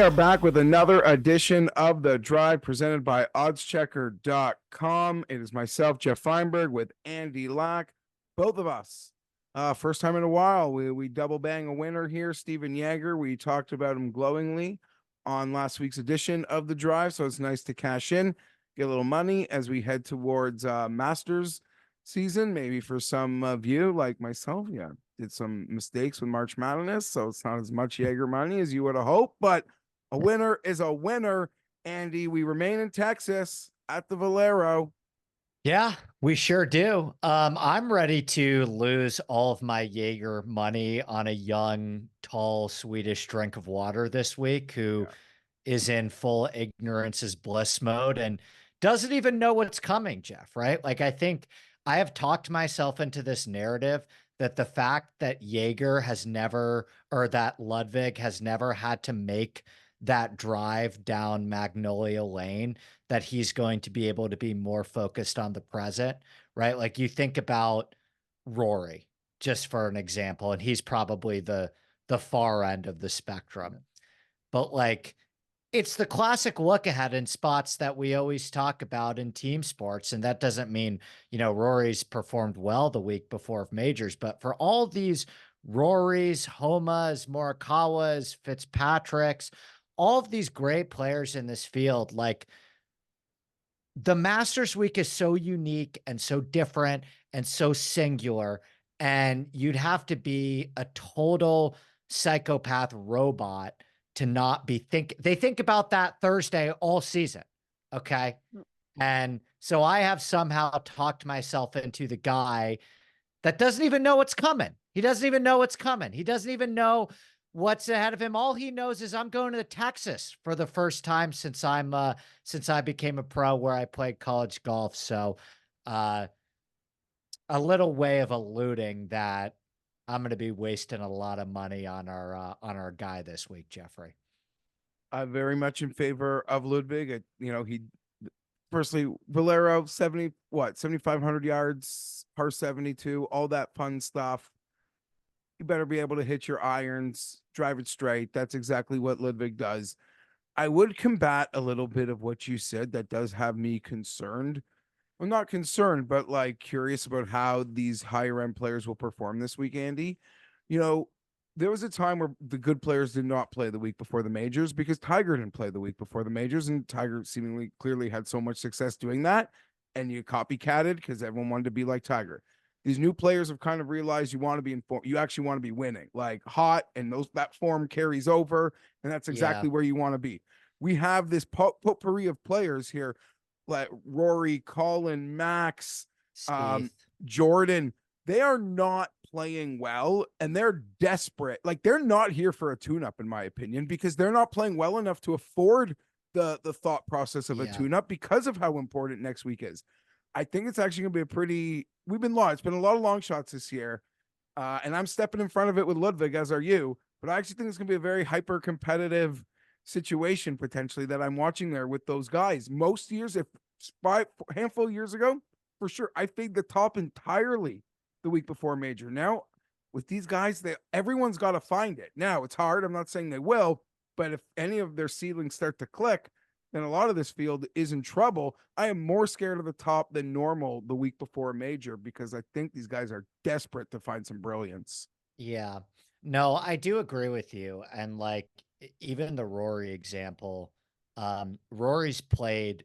are back with another edition of The Drive presented by oddschecker.com. It is myself, Geoff Fienberg, with Andy Lack. Both of us. First time in a while, we double bang a winner here, Steven Yeager. We talked about him glowingly on last week's edition of The Drive, so it's nice to cash in, get a little money as we head towards Masters season. Maybe for some of you, like myself, did some mistakes with March Madness, so it's not as much Jaeger money as you would have hoped, but a winner is a winner. Andy, we remain in Texas at the Valero. Yeah, we sure do. I'm ready to lose all of my Jaeger money on a young, tall Swedish drink of water this week who is in full ignorance is bliss mode and doesn't even know what's coming, Geoff, right? Like, I think I have talked myself into this narrative that the fact that Jaeger has never, or that Ludvig has never had to make that drive down Magnolia Lane, that he's going to be able to be more focused on the present, right? Like, you think about Rory, just for an example, and he's probably the far end of the spectrum. But like, it's the classic look ahead in spots that we always talk about in team sports. And that doesn't mean, Rory's performed well the week before majors, but for all these Rorys, Homas, Morikawas, Fitzpatricks, all of these great players in this field, like, the Masters week is so unique and so different and so singular. And you'd have to be a total psychopath robot to not be they think about that Thursday all season. Okay. And so I have somehow talked myself into the guy that doesn't even know what's coming. He doesn't even know what's coming. He doesn't even know what's ahead of him. All he knows is I'm going to Texas for the first time since I became a pro, where I played college golf. So, a little way of alluding that I'm going to be wasting a lot of money on our guy this week, Jeffrey. I'm very much in favor of Ludvig. He personally, Valero 7,500 yards, par 72, all that fun stuff. You better be able to hit your irons, drive it straight. That's exactly what Ludvig does. I would combat a little bit of what you said that does have me concerned. Well, not concerned, but like curious about how these higher end players will perform this week, Andy. There was a time where the good players did not play the week before the majors because Tiger didn't play the week before the majors, and Tiger seemingly clearly had so much success doing that, and you copycatted because everyone wanted to be like Tiger. These new players have kind of realized you want to be in form. You actually want to be winning, like hot, and that form carries over, and that's exactly where you want to be. We have this potpourri of players here, like Rory, Colin, Max, Jordan. They are not playing well, and they're desperate. Like, they're not here for a tune-up, in my opinion, because they're not playing well enough to afford the thought process of a tune-up because of how important next week is. I think it's actually going to be it's been a lot of long shots this year, and I'm stepping in front of it with Ludvig, as are you, but I actually think it's going to be a very hyper-competitive situation, potentially, that I'm watching there with those guys. Most years, handful of years ago, for sure, I fade the top entirely the week before major. Now, with these guys, everyone's got to find it. Now, it's hard. I'm not saying they will, but if any of their ceilings start to click, then a lot of this field is in trouble. I am more scared of the top than normal the week before a major because I think these guys are desperate to find some brilliance. Yeah. No, I do agree with you. And like, even the Rory example, Rory's played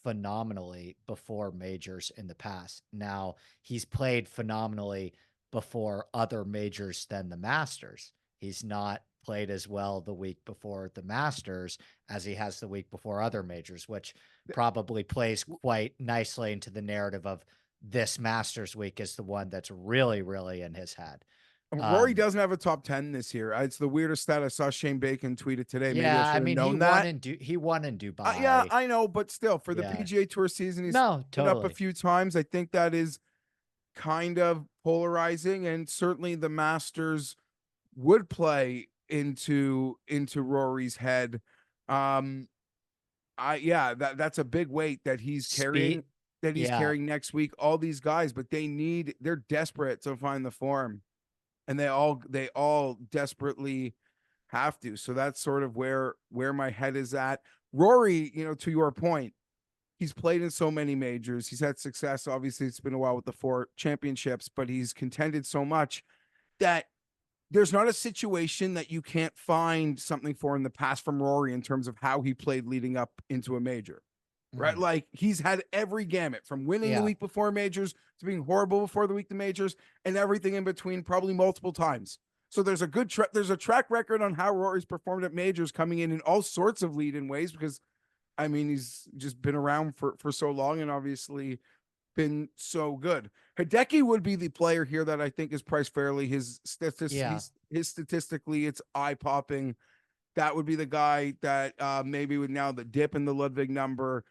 phenomenally before majors in the past. Now, he's played phenomenally before other majors than the Masters. He's not played as well the week before the Masters as he has the week before other majors, which probably plays quite nicely into the narrative of this Masters week is the one that's really, really in his head. Rory doesn't have a top 10 this year. It's the weirdest stat. I saw Shane Bacon tweet it today. Yeah, maybe I should have known that. He won in Dubai. Yeah, I know, but still, for the PGA Tour season, he's been up a few times. I think that is kind of polarizing, and certainly the Masters would play into Rory's head. That's a big weight that he's carrying. Carrying next week. All these guys, but they're desperate to find the form. And they all desperately Have to. So that's sort of where my head is at. Rory, to your point, he's played in so many majors. He's had success. Obviously, it's been a while with the 4 championships, but he's contended so much that there's not a situation that you can't find something for in the past from Rory in terms of how he played leading up into a major. Right? Like he's had every gamut from winning the week before majors to being horrible before the week the majors and everything in between, probably multiple times. So there's a good there's a track record on how Rory's performed at majors, coming in all sorts of lead-in ways, because I mean he's just been around for so long and obviously been so good. Hideki would be the player here that I think is priced fairly. His statistically, it's eye-popping. That would be the guy that maybe would now the dip in the Ludvig number.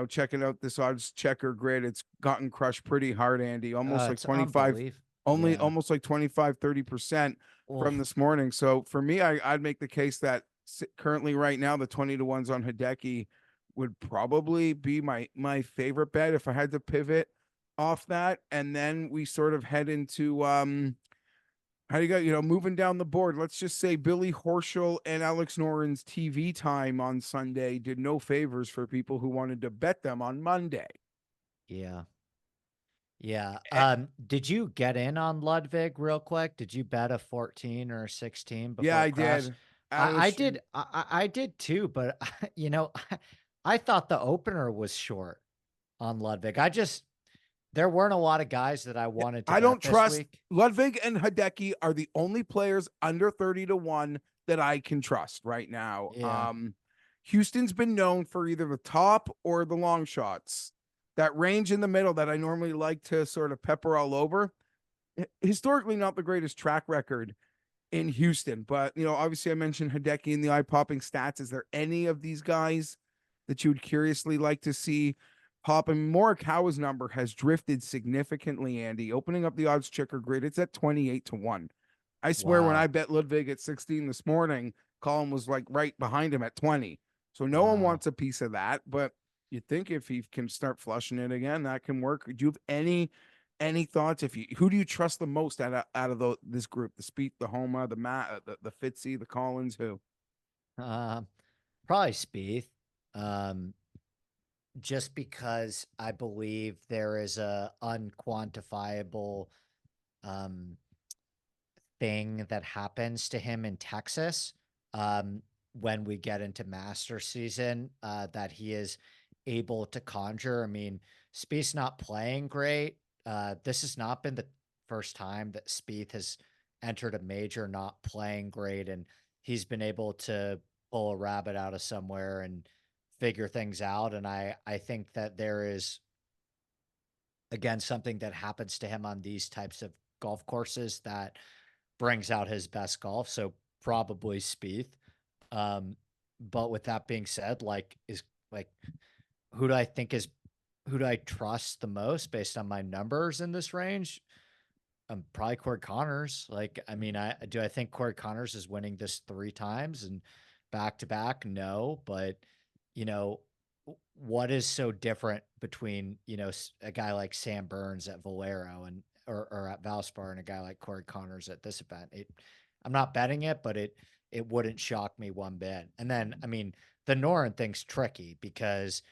Checking out this odds checker grid, it's gotten crushed pretty hard, Andy. Almost like 25, almost like 25-30% from this morning. So for me, I'd make the case that currently right now the 20-1s on Hideki would probably be my favorite bet if I had to pivot off that. And then we sort of head into how do you got, moving down the board? Let's just say Billy Horschel and Alex Noren's TV time on Sunday did no favors for people who wanted to bet them on Monday. Yeah. Yeah. Did you get in on Ludvig real quick? Did you bet a 14 or 16 before? Yeah, I did. I did. I did too, but I thought the opener was short on Ludvig. There weren't a lot of guys that I wanted to. I don't trust Ludvig and Hideki are the only players under 30-1 that I can trust right now. Yeah. Houston's been known for either the top or the long shots. That range in the middle that I normally like to sort of pepper all over. Historically, not the greatest track record in Houston, but obviously I mentioned Hideki in the eye-popping stats. Is there any of these guys that you would curiously like to see pop? And Morikawa's number has drifted significantly, Andy. Opening up the odds checker grid, it's at 28-1. I swear when I bet Ludvig at 16 this morning, Colin was like right behind him at 20. So no one wants a piece of that, but you'd think if he can start flushing it again, that can work. Do you have any thoughts? Who do you trust the most out of this group? The Spieth, the Homa, the Matt, the Fitzy, the Collins, who? Probably Spieth. Just because I believe there is a unquantifiable thing that happens to him in Texas when we get into master season that he is able to conjure. I mean, Spieth's not playing great. This has not been the first time that Spieth has entered a major not playing great, and he's been able to pull a rabbit out of somewhere and figure things out. And I think that there is, again, something that happens to him on these types of golf courses that brings out his best golf. So probably Spieth. But with that being said, who do I trust the most based on my numbers in this range? Probably Corey Connors. Do I think Corey Connors is winning this 3 times and back to back? No, but what is so different between, a guy like Sam Burns at Valero or at Valspar and a guy like Corey Connors at this event? I'm not betting it, but it wouldn't shock me one bit. And then, the Noren thing's tricky because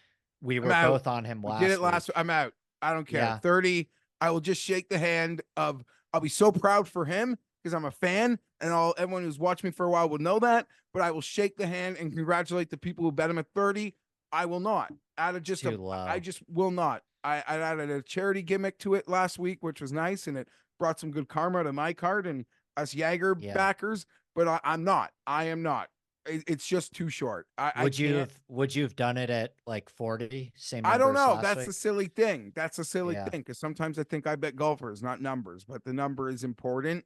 we were both on him last week. Did it last. I'm out. I don't care. Yeah. 30. I will just shake the hand of. I'll be so proud for him because I'm a fan, and everyone who's watched me for a while will know that. But I will shake the hand and congratulate the people who bet him at 30. I will not. I just will not. I added a charity gimmick to it last week, which was nice, and it brought some good karma to my card and us Jaeger backers. But I'm not. I am not. It's just too short. Would you have done it at like 40? Same. I don't know. That's a silly thing. That's a silly thing because sometimes I think I bet golfers, not numbers, but the number is important.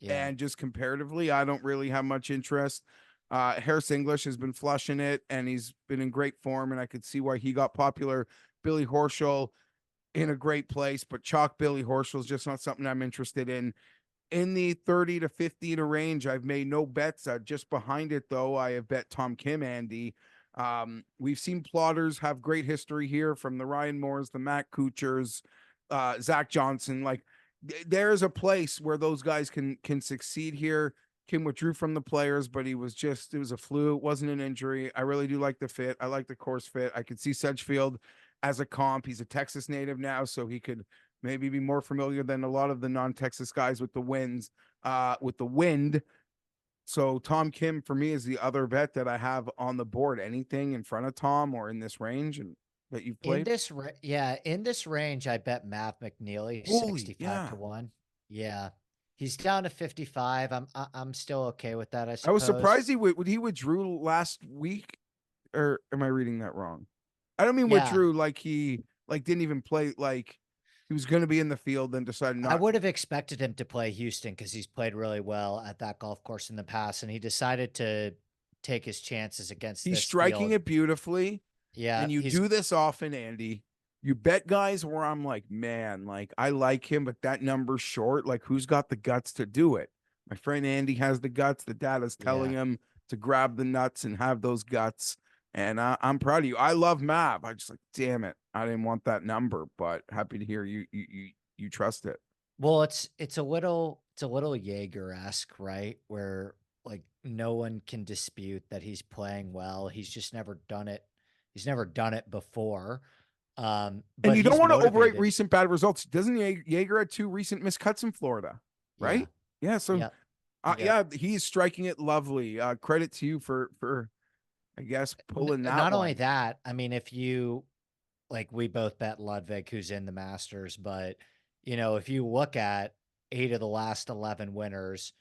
Yeah. And just comparatively, I don't really have much interest. Harris English has been flushing it, and he's been in great form, and I could see why he got popular. Billy Horschel in a great place, but chalk Billy Horschel is just not something I'm interested in. In the 30 to 50 range, I've made no bets. Just behind it, though, I have bet Tom Kim, Andy. We've seen plotters have great history here, from the Ryan Moores, the Matt Kuchars, Zach Johnson. Like, there's a place where those guys can succeed here. Kim withdrew from the players, but it was a flu. It wasn't an injury. I really do like the fit. I like the course fit. I could see Sedgefield as a comp. He's a Texas native now, so he could maybe be more familiar than a lot of the non-Texas guys with the wind. So Tom Kim for me is the other bet that I have on the board. Anything in front of Tom or in this range and that you've In played? this, in this range, I bet Mav McNeely Holy, 65 yeah. to 1. Yeah. He's down to 55. I'm still okay with that, I I was suppose. surprised he withdrew last week, or am I reading that wrong? I don't mean Yeah. withdrew like he like didn't even play, like he was going to be in the field and decided I not would to. have expected him to play Houston because he's played really well at that golf course in the past, and he decided to take his chances against He's this striking field. it beautifully, Yeah, and you he's do this often, Andy. You bet guys where I'm like, man, like I like him, but that number's short. Like, who's got the guts to do it? My friend Andy has the guts. The data's telling yeah. him to grab the nuts and have those guts. And I'm proud of you. I love Mav. I just like, damn it, I didn't want that number, but happy to hear you trust it. Well, it's a little Jaeger-esque, right? Where like no one can dispute that he's playing well. He's just never done it. He's never done it before. And But you don't he's want to overrate motivated. recent bad results. Doesn't Jaeger had two recent miscuts in Florida, Yeah. right? Yeah. So Yep. Yep. yeah, he's striking it lovely. Credit to you for I guess pulling that Not only one. that, I mean, if you like, we both bet Ludvig, who's in the Masters, but if you look at 8 of the last 11 winners,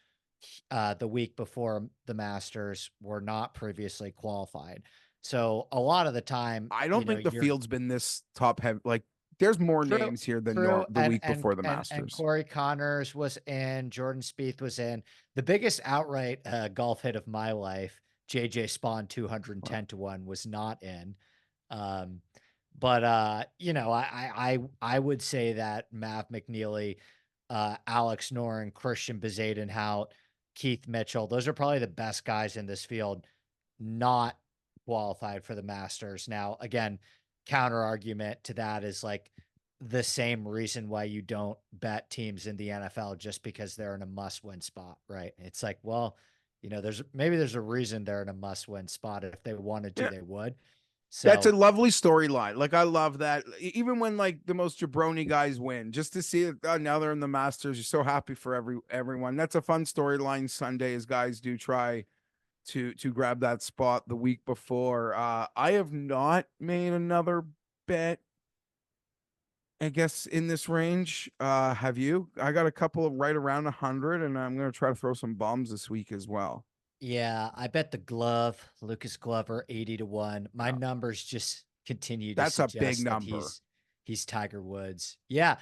the week before the Masters were not previously qualified. So a lot of the time, I don't think the you're field's been this top heavy. Like, there's more true, names here than true, the and week before the Masters. Corey Connors was in, Jordan Spieth was in. The biggest outright golf hit of my life, JJ Spawn 210 to 1 was not in. Um, but I would say that Mav McNeely, Alex Noren, Christian Bezadenhout, Keith Mitchell, those are probably the best guys in this field, not qualified for the Masters. Now, again, counter argument to that is like the same reason why you don't bet teams in the NFL just because they're in a must-win spot, right? It's like, well, there's a reason they're in a must-win spot. If they wanted to, Yeah. they would. That's a So lovely storyline. Like, I love that. Even when like the most jabroni guys win, just to see that now they're in the Masters, you're so happy for everyone. That's a fun storyline Sunday as guys do try to grab that spot the week before. I have not made another bet, I guess, in this range. Have you? I got a couple of right around 100, and I'm gonna try to throw some bombs this week as well. yeah, I bet the glove, Lucas Glover, 80 to 1. My numbers just continue to That's a big suggest that number. he's Tiger Woods. Yeah.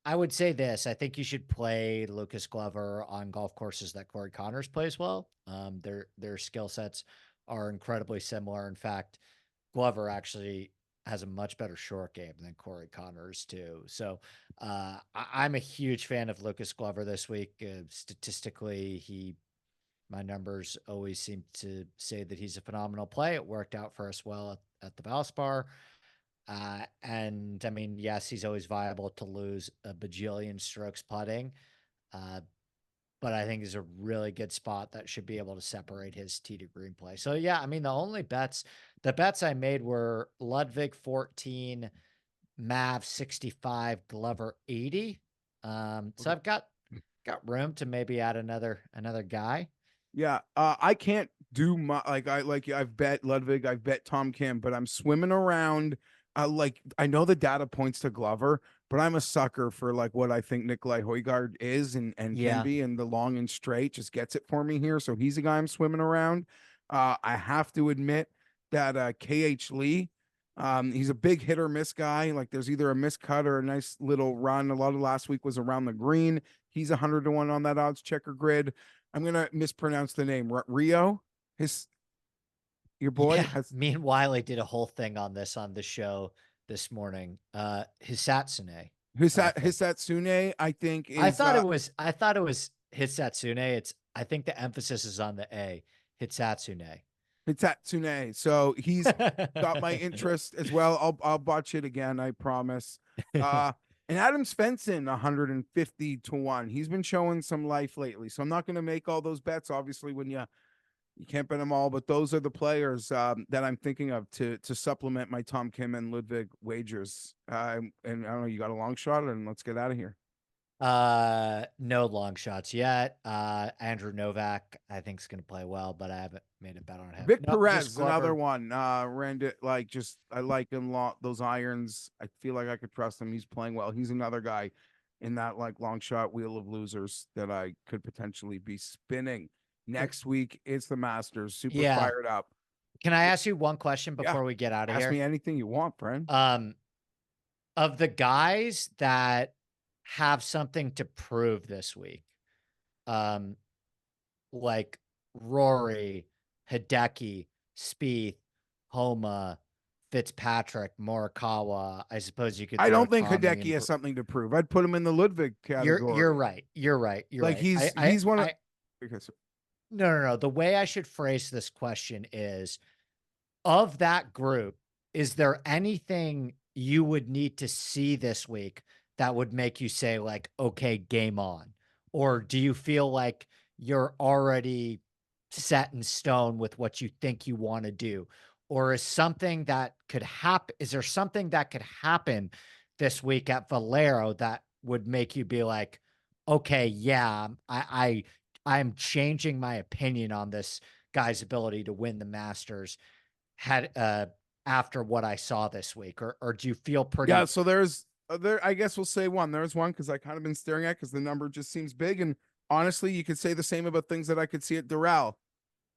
I would say this. I think you should play Lucas Glover on golf courses that Corey Connors plays well. Their skill sets are incredibly similar. In fact, Glover actually has a much better short game than Corey Connors too. So I'm a huge fan of Lucas Glover this week. Statistically, my numbers always seem to say that he's a phenomenal play. It worked out for us well at the Valspar. And I mean, yes, he's always viable to lose a bajillion strokes putting. But I think is a really good spot that should be able to separate his tee to green play. So yeah, I mean, the bets I made were Ludvig 14, Mav 65, Glover 80. So I've got room to maybe add another guy. Yeah, I can't do my I've bet Ludwig, I've bet Tom Kim, but I'm swimming around. Like I know the data points to Glover, but I'm a sucker for like what I think Nikolai Højgaard is and can Yeah. be, and the long and straight just gets it for me here. So he's a guy I'm swimming around. I have to admit that KH Lee, he's a big hit or miss guy. Like there's either a miscut or a nice little run. A lot of last week was around the green. He's 100 to 1 on that odds checker grid. I'm gonna mispronounce the name. Rio, your boy Yeah. has Me and Wiley did a whole thing on this on the show this morning. Hisatsune, I think. Hisatsune. I think I is thought it was I thought it was Hisatsune. I think the emphasis is on the A. Hitsatsune. Hisatsune. So he's got my interest as well. I'll botch it again. I promise. And Adam Svensson, 150 to 1. He's been showing some life lately. So I'm not going to make all those bets. Obviously, when you can't bet them all, but those are the players that I'm thinking of to supplement my Tom Kim and Ludvig wagers. And I don't know, you got a long shot, and let's get out of here. No long shots yet. Andrew Novak, I think is going to play well, but I haven't made a bet on him. Vic No, just Perez, another Glover. one. Ran it like just I like him those irons. I feel like I could trust him. He's playing well. He's another guy in that like long shot wheel of losers that I could potentially be spinning. Next week, it's the Masters. Super Yeah. fired up. Can I ask you one question Yeah. before we get out of Ask here? me anything you want, friend. Of the guys that have something to prove this week, like Rory, Hideki, Spieth, Homa, Fitzpatrick, Morikawa. I suppose you could. I throw don't think Tommy Hideki and has something to prove. I'd put him in the Ludvig category. You're right. You're right. You're like right. he's one of because no. The way I should phrase this question is, of that group, is there anything you would need to see this week that would make you say like, okay, game on? Or do you feel like you're already set in stone with what you think you want to do? Or is something that could happen? Is there something that could happen this week at Valero that would make you be like, okay, yeah, I'm changing my opinion on this guy's ability to win the Masters had after what I saw this week, or do you feel pretty? Yeah, so there's there. I guess we'll say one. There's one because I kind of been staring at because the number just seems big, and honestly, you could say the same about things that I could see at Doral.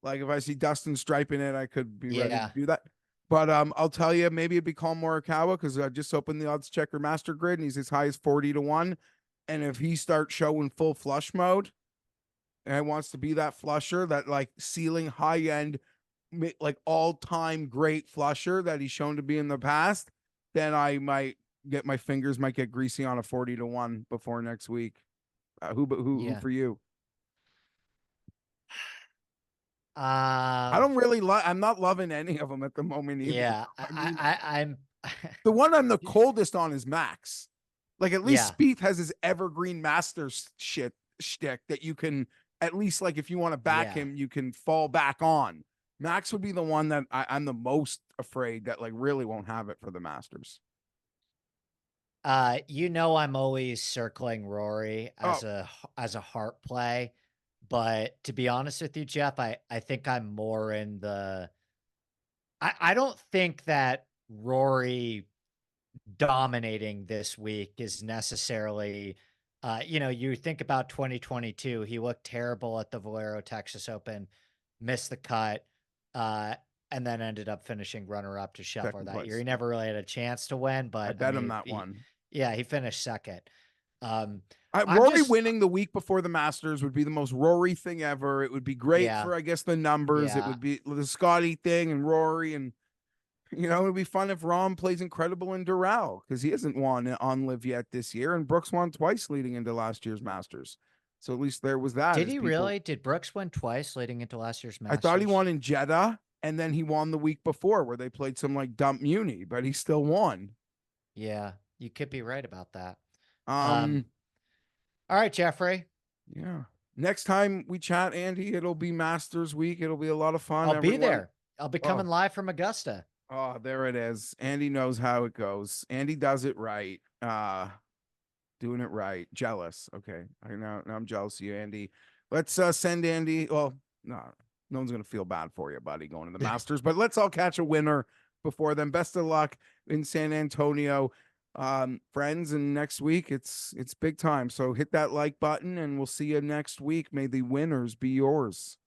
Like if I see Dustin striping it, I could be ready to do that. But I'll tell you, maybe it'd be Colin Morikawa because I just opened the odds checker master grid and he's as high as 40 to 1. And if he starts showing full flush mode and wants to be that flusher, that like ceiling high end, like all time great flusher that he's shown to be in the past, then I might get my fingers might get greasy on a 40 to 1 before next week. Who for you? I don't really I'm not loving any of them at the moment either. Yeah, I'm the one I'm the coldest on is Max. Like at least Spieth has his evergreen Masters shtick that you can at least like if you want to back him, you can fall back on. Max would be the one that I'm the most afraid that like really won't have it for the Masters. I'm always circling Rory as a heart play. But to be honest with you, Geoff, I think I'm more in the I don't think that Rory dominating this week is necessarily you think about 2022, he looked terrible at the Valero Texas Open, missed the cut, and then ended up finishing runner-up to Scheffler that year. He never really had a chance to win, but I bet him that one. Yeah, he finished second. Rory winning the week before the Masters would be the most Rory thing ever. It would be great for, I guess, the numbers. It would be the Scotty thing and Rory. And, it would be fun if Rom plays incredible in Doral because he hasn't won on Live yet this year. And Brooks won twice leading into last year's Masters. So at least there was that. Did he really? Did Brooks win twice leading into last year's Masters? I thought he won in Jeddah. And then he won the week before where they played some like dump muni, but he still won. Yeah, you could be right about that. All right, Jeffrey. Yeah. Next time we chat, Andy, it'll be Masters week. It'll be a lot of fun. I'll be there. I'll be coming live from Augusta. Oh, there it is. Andy knows how it goes. Andy does it right. Doing it right. Jealous. Okay. Now I'm jealous of you, Andy. Let's send Andy. Well, no one's going to feel bad for you, buddy, going to the Masters, but let's all catch a winner before then. Best of luck in San Antonio. Friends, and next week it's big time. So hit that like button and we'll see you next week. May the winners be yours.